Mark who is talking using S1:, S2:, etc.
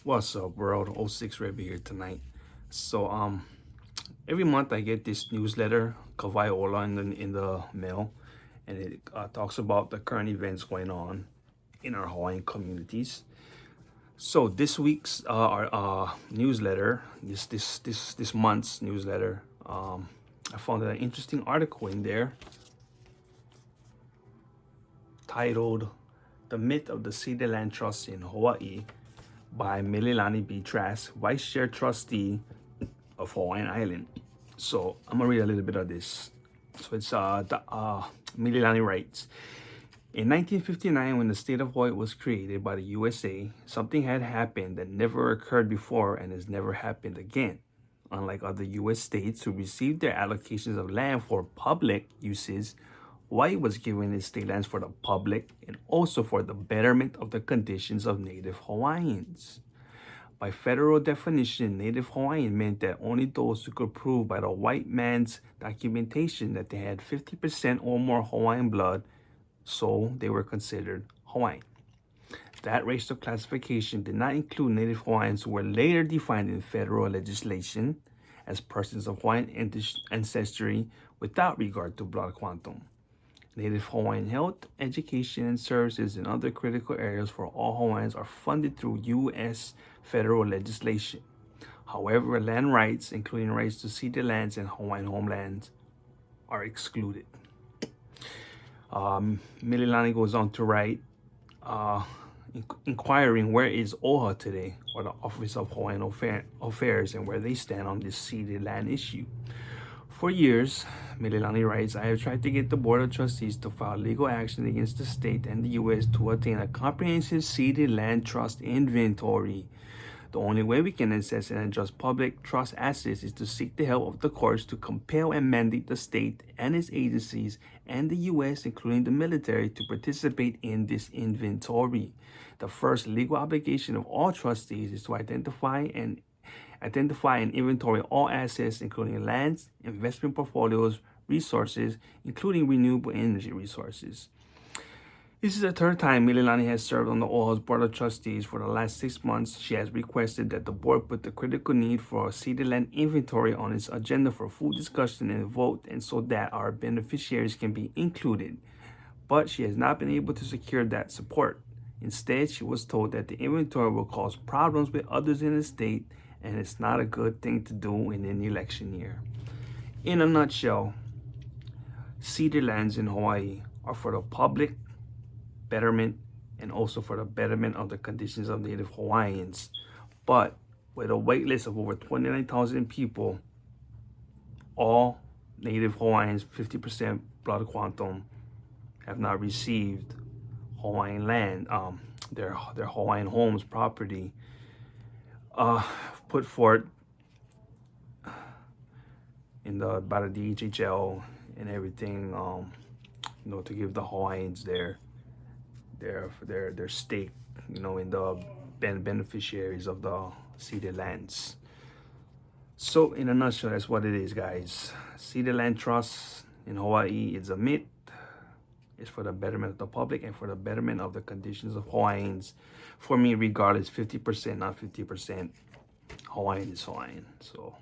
S1: What's up, world? O6 Rebbe here tonight. So every month I get this newsletter, Kavaiola, in the mail, and it talks about the current events going on in our Hawaiian communities. So this week's our newsletter, this month's newsletter, I found an interesting article in there titled "The Myth of the Ceded Land Trust in Hawaii" by Mililani B. Trask, Vice Chair Trustee of Hawaiian Island. So I'm gonna read a little bit of this. So it's Mililani writes, in 1959, when the state of Hawaii was created by the USA, something had happened that never occurred before and has never happened again. Unlike other US states who received their allocations of land for public uses, Hawaii was given its state lands for the public and also for the betterment of the conditions of Native Hawaiians. By federal definition, Native Hawaiian meant that only those who could prove by the white man's documentation that they had 50% or more Hawaiian blood, so they were considered Hawaiian. That racial classification did not include Native Hawaiians who were later defined in federal legislation as persons of Hawaiian ancestry without regard to blood quantum. Native Hawaiian health, education, and services in other critical areas for all Hawaiians are funded through U.S. federal legislation. However, land rights, including rights to ceded lands and Hawaiian homelands, are excluded. Mililani goes on to write, inquiring where is OHA today, or the Office of Hawaiian Affairs, and where they stand on this ceded land issue. For years, Mililani writes, I have tried to get the Board of Trustees to file legal action against the state and the U.S. to attain a comprehensive ceded land trust inventory. The only way we can assess and adjust public trust assets is to seek the help of the courts to compel and mandate the state and its agencies and the U.S., including the military, to participate in this inventory. The first legal obligation of all trustees is to identify and inventory all assets, including lands, investment portfolios, resources, including renewable energy resources. This is the third time Mililani has served on the OHA's Board of Trustees. For the last 6 months, she has requested that the board put the critical need for a ceded land inventory on its agenda for full discussion and vote, and so that our beneficiaries can be included. But she has not been able to secure that support. Instead, she was told that the inventory will cause problems with others in the state, and it's not a good thing to do in an election year. In a nutshell, ceded lands in Hawaii are for the public betterment and also for the betterment of the conditions of Native Hawaiians. But with a wait list of over 29,000 people, all Native Hawaiians, 50% blood quantum, have not received Hawaiian land, their Hawaiian homes, property, put forth by the DHHL and everything, to give the Hawaiians their stake, in the beneficiaries of the ceded lands. So in a nutshell, that's what it is, guys. Ceded land trust in Hawaii is a myth. It's for the betterment of the public and for the betterment of the conditions of Hawaiians. For me, regardless, 50%, not 50%. Hawaiian is Hawaiian. So